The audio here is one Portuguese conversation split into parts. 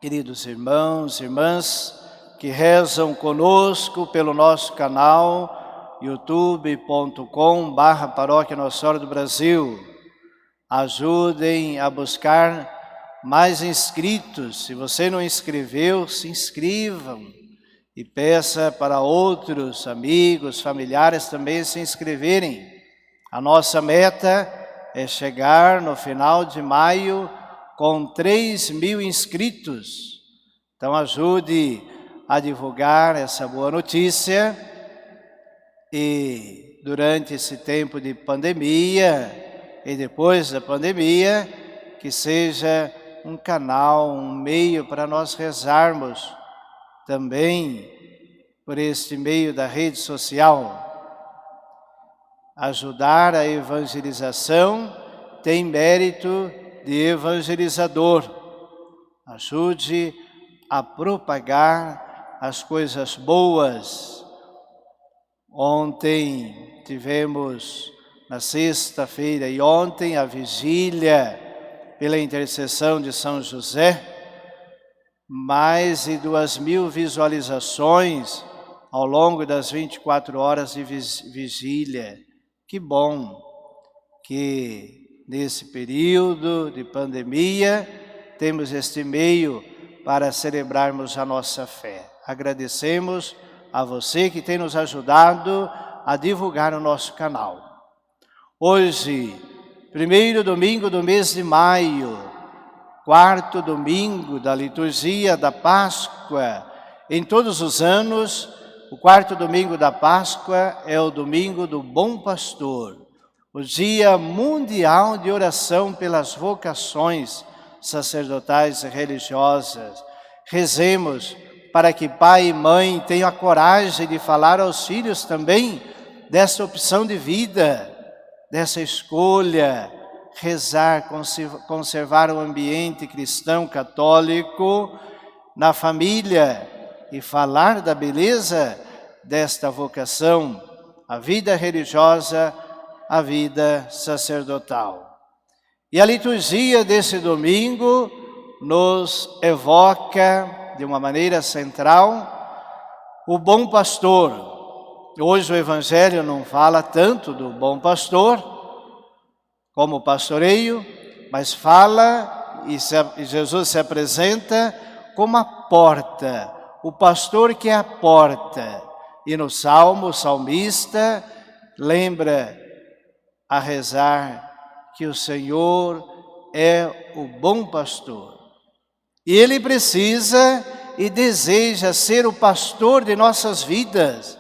Queridos irmãos e irmãs que rezam conosco pelo nosso canal youtube.com/Paróquia Nossa Senhora do Brasil, ajudem a buscar mais inscritos. Se você não inscreveu, se inscrevam e peça para outros amigos, familiares também se inscreverem. A nossa meta é chegar no final de maio com 3.000 inscritos. Então ajude a divulgar essa boa notícia e durante esse tempo de pandemia e depois da pandemia, que seja um canal, um meio para nós rezarmos também por este meio da rede social. Ajudar a evangelização tem mérito de evangelizador. Ajude a propagar as coisas boas. Ontem tivemos, na sexta-feira e ontem, a vigília pela intercessão de São José. Mais de 2.000 visualizações ao longo das 24 horas de vigília. Que bom que nesse período de pandemia temos este meio para celebrarmos a nossa fé. Agradecemos a você que tem nos ajudado a divulgar o nosso canal. Hoje, primeiro domingo do mês de maio, quarto domingo da liturgia da Páscoa. Em todos os anos, o quarto domingo da Páscoa é o domingo do Bom Pastor, o Dia Mundial de Oração pelas vocações sacerdotais e religiosas. Rezemos para que pai e mãe tenham a coragem de falar aos filhos também dessa opção de vida, dessa escolha. Rezar, conservar o ambiente cristão católico na família e falar da beleza desta vocação, a vida religiosa, a vida sacerdotal. E a liturgia desse domingo nos evoca de uma maneira central o bom pastor. Hoje o Evangelho não fala tanto do bom pastor como pastoreio, mas fala e Jesus se apresenta como a porta, o pastor que é a porta. E no Salmo, o salmista lembra a rezar que o Senhor é o bom pastor. E Ele precisa e deseja ser o pastor de nossas vidas.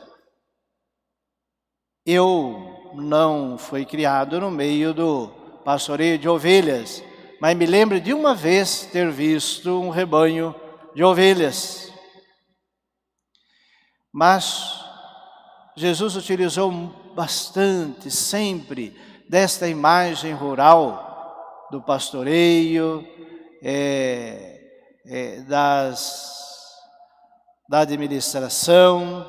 Eu não fui criado no meio do pastoreio de ovelhas, mas me lembro de uma vez ter visto um rebanho de ovelhas. Mas Jesus utilizou bastante, sempre, desta imagem rural do pastoreio, da administração,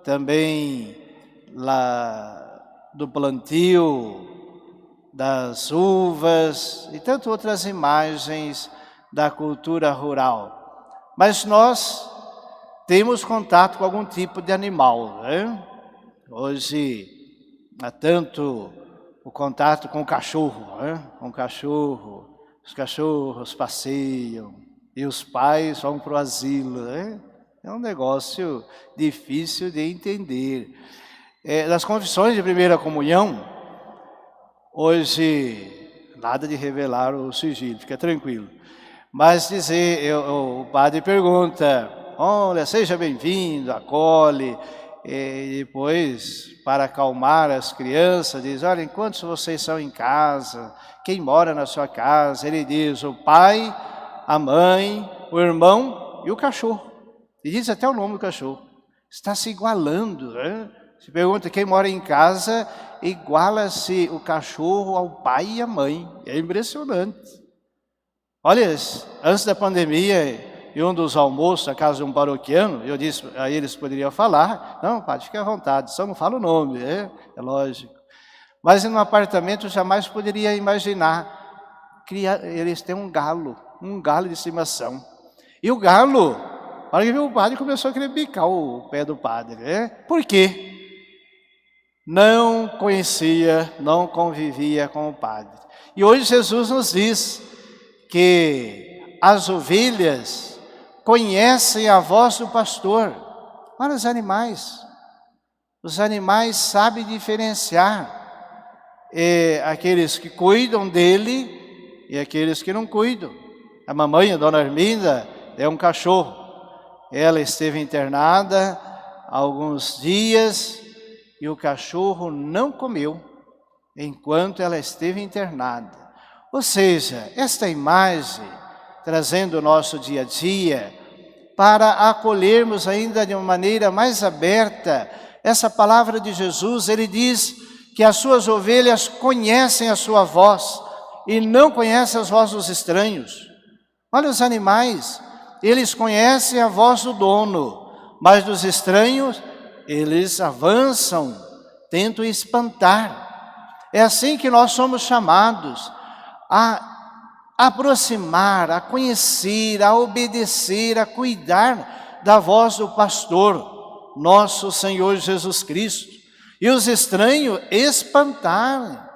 também do plantio das uvas e tantas outras imagens da cultura rural. Mas nós temos contato com algum tipo de animal, né? Hoje há tanto o contato com o cachorro, né? Com o cachorro, os cachorros passeiam e os pais vão para o asilo, né? É um negócio difícil de entender. Nas confissões de primeira comunhão, hoje, nada de revelar o sigilo, fica tranquilo. Mas o padre pergunta, olha, seja bem-vindo, acolhe, e depois, para acalmar as crianças, diz, olha, enquanto vocês são em casa, quem mora na sua casa? Ele diz, o pai, a mãe, o irmão e o cachorro. E diz até o nome do cachorro. Está se igualando, né? Se pergunta quem mora em casa, iguala-se o cachorro ao pai e à mãe. É impressionante. Olha, antes da pandemia, em um dos almoços na casa de um paroquiano, eu disse, aí eles poderiam falar, não, padre, fique à vontade, só não fala o nome, é lógico. Mas em um apartamento eu jamais poderia imaginar eles têm um galo de estimação. E o galo, a hora que viu o padre, começou a querer bicar o pé do padre, né? Por quê? Não conhecia, não convivia com o padre. E hoje Jesus nos diz que as ovelhas conhecem a voz do pastor. Olha os animais sabem diferenciar aqueles que cuidam dele e aqueles que não cuidam. A mamãe, a dona Arminda, é um cachorro. Ela esteve internada há alguns dias e o cachorro não comeu enquanto ela esteve internada. Ou seja, esta imagem, trazendo o nosso dia a dia, para acolhermos ainda de uma maneira mais aberta essa palavra de Jesus. Ele diz que as suas ovelhas conhecem a sua voz e não conhecem as vozes dos estranhos. Olha os animais, eles conhecem a voz do dono, mas dos estranhos eles avançam, tentam espantar. É assim que nós somos chamados a aproximar, a conhecer, a obedecer, a cuidar da voz do pastor, nosso Senhor Jesus Cristo. E os estranhos espantar.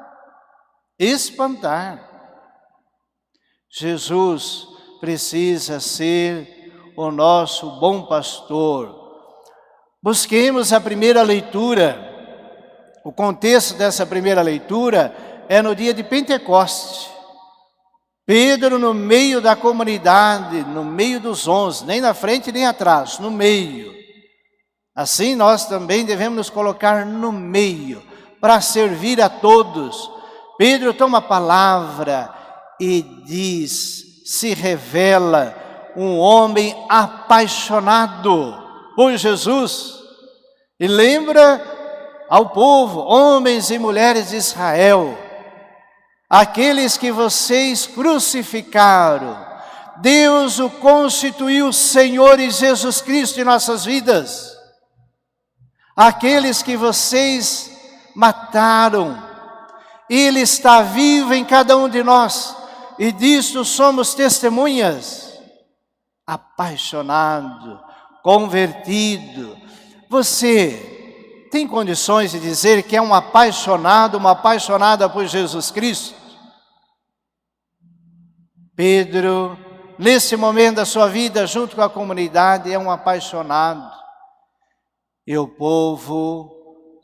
Jesus precisa ser o nosso bom pastor. Busquemos a primeira leitura. O contexto dessa primeira leitura é no dia de Pentecostes. Pedro no meio da comunidade, no meio dos 11, nem na frente nem atrás, no meio. Assim nós também devemos nos colocar no meio, para servir a todos. Pedro toma a palavra e diz, se revela um homem apaixonado por Jesus. E lembra ao povo, homens e mulheres de Israel, aqueles que vocês crucificaram, Deus o constituiu Senhor e Jesus Cristo em nossas vidas. Aqueles que vocês mataram, Ele está vivo em cada um de nós, e disso somos testemunhas. Apaixonado, convertido. Você tem condições de dizer que é um apaixonado, uma apaixonada por Jesus Cristo? Pedro, nesse momento da sua vida, junto com a comunidade, é um apaixonado. E o povo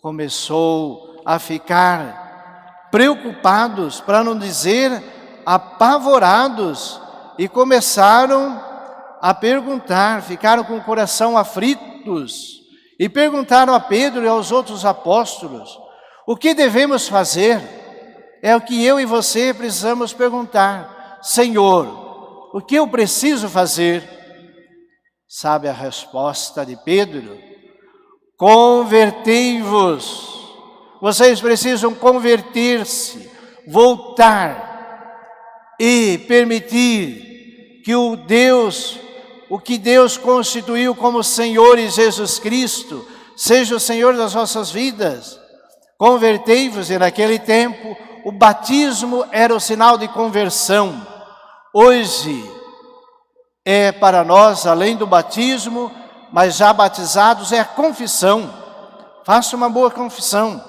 começou a ficar preocupados, para não dizer apavorados, e começaram a perguntar, ficaram com o coração aflitos, e perguntaram a Pedro e aos outros apóstolos, o que devemos fazer? É o que eu e você precisamos perguntar. Senhor, o que eu preciso fazer? Sabe a resposta de Pedro? Convertei-vos. Vocês precisam converter-se, voltar e permitir que o que Deus constituiu como Senhor e Jesus Cristo, seja o Senhor das vossas vidas. Convertei-vos, e naquele tempo o batismo era o sinal de conversão. Hoje é para nós, além do batismo, mas já batizados, é a confissão. Faça uma boa confissão.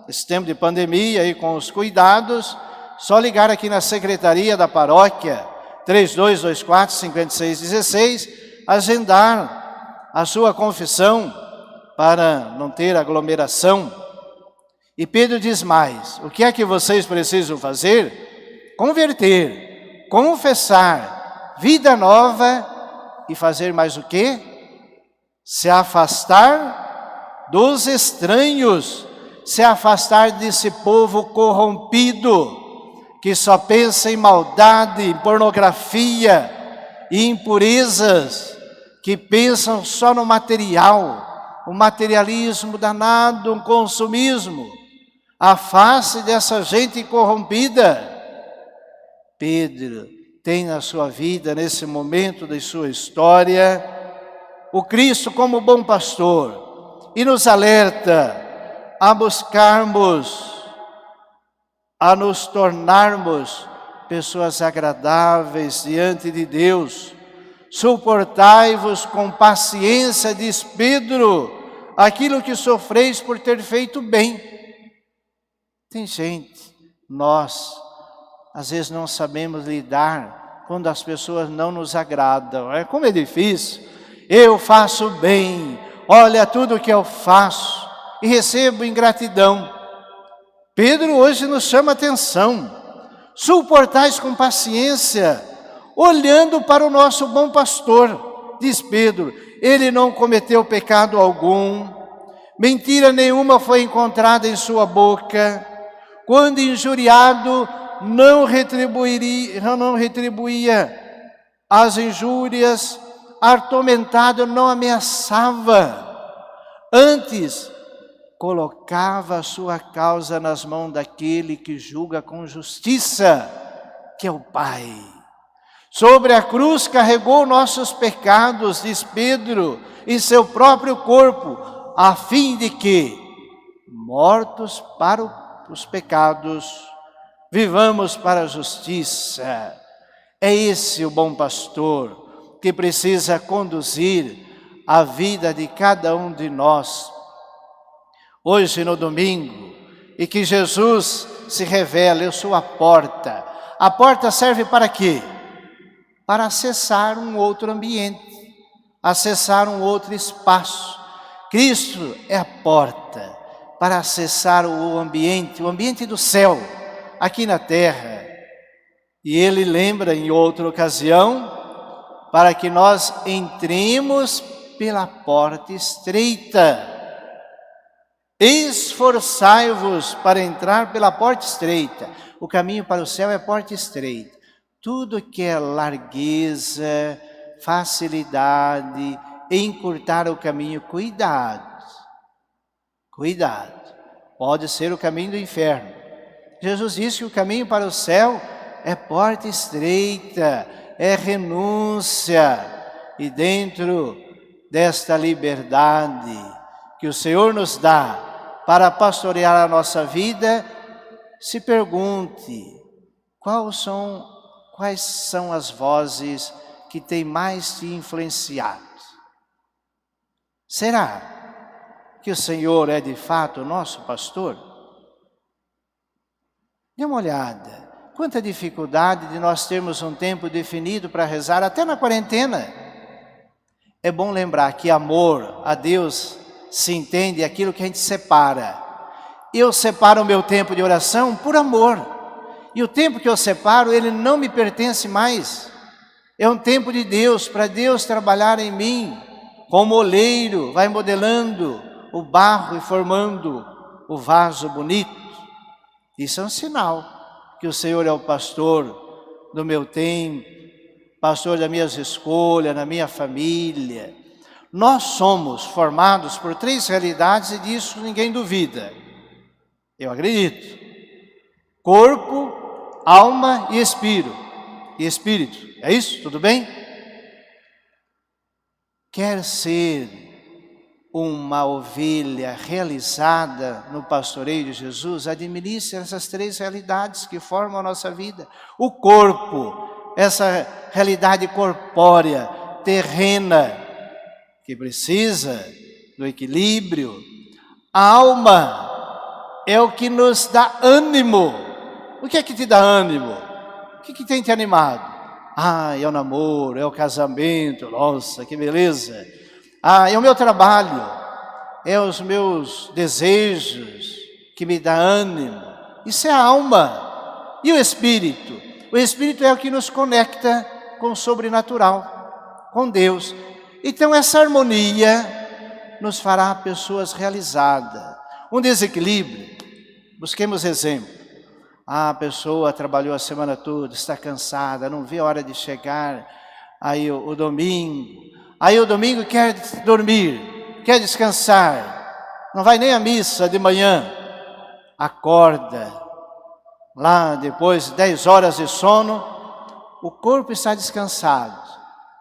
Esse tempo de pandemia, aí com os cuidados, só ligar aqui na secretaria da paróquia, 3224-5616, agendar a sua confissão para não ter aglomeração. E Pedro diz mais, o que é que vocês precisam fazer? Converter, confessar, vida nova e fazer mais o quê? Se afastar dos estranhos, se afastar desse povo corrompido, que só pensa em maldade, em pornografia e impurezas, que pensam só no material, um materialismo danado, um consumismo. Afaste dessa gente corrompida. Pedro tem na sua vida, nesse momento da sua história, o Cristo como bom pastor, e nos alerta a buscarmos, a nos tornarmos pessoas agradáveis diante de Deus. Suportai-vos com paciência, diz Pedro, aquilo que sofreis por ter feito bem. Tem gente, nós, às vezes não sabemos lidar quando as pessoas não nos agradam. Como é difícil. Eu faço bem, olha tudo que eu faço e recebo ingratidão. Pedro hoje nos chama atenção. Suportais com paciência, olhando para o nosso bom pastor, diz Pedro. Ele não cometeu pecado algum, mentira nenhuma foi encontrada em sua boca. Quando injuriado, não retribuía as injúrias, atormentado, não ameaçava. Antes, colocava a sua causa nas mãos daquele que julga com justiça, que é o Pai. Sobre a cruz carregou nossos pecados, diz Pedro, em seu próprio corpo, a fim de que, mortos para os pecados, vivamos para a justiça. É esse o bom pastor que precisa conduzir a vida de cada um de nós. Hoje no domingo, e que Jesus se revela, eu sou a porta. A porta serve para quê? Para acessar um outro ambiente, acessar um outro espaço. Cristo é a porta para acessar o ambiente do céu, aqui na terra. E ele lembra em outra ocasião, para que nós entremos pela porta estreita. Esforçai-vos para entrar pela porta estreita. O caminho para o céu é porta estreita. Tudo que é largueza, facilidade, encurtar o caminho, cuidado. Cuidado. Pode ser o caminho do inferno. Jesus disse que o caminho para o céu é porta estreita, é renúncia. E dentro desta liberdade que o Senhor nos dá para pastorear a nossa vida, se pergunte, quais são as vozes que têm mais te influenciado? Será que o Senhor é de fato o nosso pastor? Dê uma olhada, quanta dificuldade de nós termos um tempo definido para rezar, até na quarentena. É bom lembrar que amor a Deus se entende aquilo que a gente separa. Eu separo o meu tempo de oração por amor. E o tempo que eu separo, ele não me pertence mais. É um tempo de Deus, para Deus trabalhar em mim. Como o oleiro vai modelando o barro e formando o vaso bonito. Isso é um sinal que o Senhor é o pastor do meu tempo, pastor das minhas escolhas, da minha família. Nós somos formados por 3 realidades e disso ninguém duvida. Eu acredito. Corpo, alma e espírito. É isso? Tudo bem? Quer ser uma ovelha realizada no pastoreio de Jesus? Administre essas 3 realidades que formam a nossa vida. O corpo, essa realidade corpórea, terrena, que precisa do equilíbrio. A alma é o que nos dá ânimo. O que é que te dá ânimo? O que tem te animado? É o namoro, é o casamento, nossa, que beleza. É o meu trabalho, é os meus desejos que me dá ânimo. Isso é a alma. E o espírito? O espírito é o que nos conecta com o sobrenatural, com Deus. Então essa harmonia nos fará pessoas realizadas. Um desequilíbrio, busquemos exemplo. A pessoa trabalhou a semana toda, está cansada, não vê a hora de chegar. Aí o domingo quer dormir, quer descansar. Não vai nem à missa de manhã. Acorda, lá depois de 10 horas de sono, o corpo está descansado.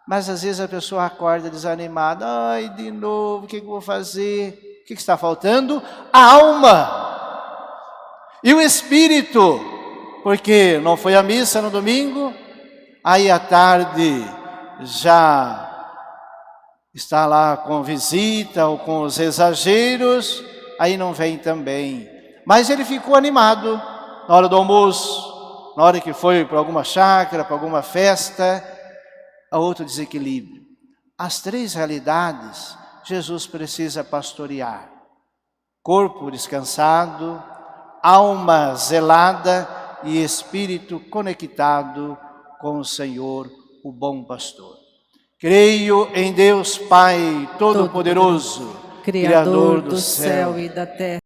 Mas às vezes a pessoa acorda desanimada. De novo, o que eu vou fazer? O que está faltando? A alma. E o espírito, porque não foi à missa no domingo, aí à tarde já está lá com visita ou com os exageros, aí não vem também. Mas ele ficou animado na hora do almoço, na hora que foi para alguma chácara, para alguma festa, há outro desequilíbrio. As três realidades Jesus precisa pastorear. Corpo descansado, alma zelada e espírito conectado com o Senhor, o bom pastor. Creio em Deus Pai Todo-Poderoso, Criador do céu e da terra.